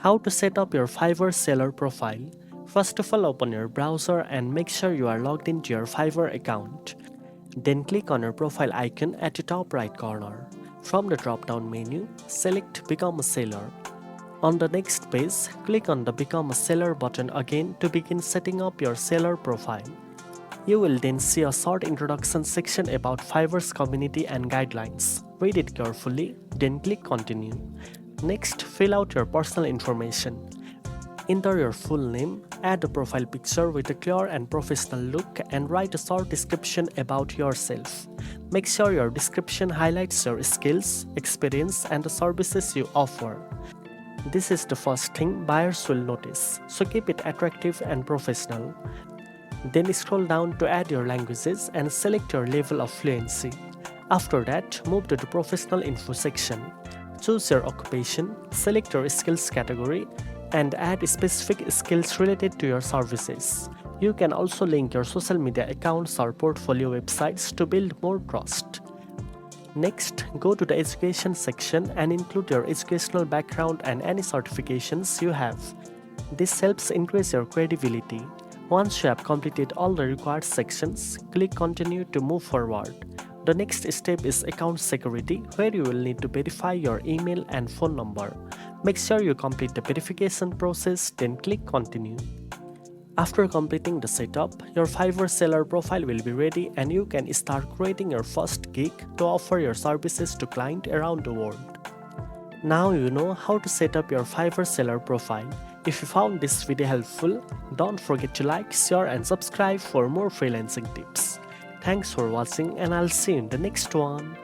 How to set up your Fiverr seller profile. First of all, open your browser and make sure you are logged into your Fiverr account. Then click on your profile icon at the top right corner. From the drop-down menu, select Become a Seller. On the next page, click on the Become a Seller button again to begin setting up your seller profile. You will then see a short introduction section about Fiverr's community and guidelines. Read it carefully, then click Continue. Next, fill out your personal information. Enter your full name, add a profile picture with a clear and professional look, and write a short description about yourself. Make sure your description highlights your skills, experience, and the services you offer. This is the first thing buyers will notice, so keep it attractive and professional. Then scroll down to add your languages and select your level of fluency. After that, move to the professional info section. Choose your occupation, select your skills category, and add specific skills related to your services. You can also link your social media accounts or portfolio websites to build more trust. Next, go to the education section and include your educational background and any certifications you have. This helps increase your credibility. Once you have completed all the required sections, click Continue to move forward. The next step is account security, where you will need to verify your email and phone number. Make sure you complete the verification process, then click Continue. After completing the setup, your Fiverr seller profile will be ready and you can start creating your first gig to offer your services to clients around the world. Now you know how to set up your Fiverr seller profile. If you found this video helpful, don't forget to like, share and subscribe for more freelancing tips. Thanks for watching and I'll see you in the next one.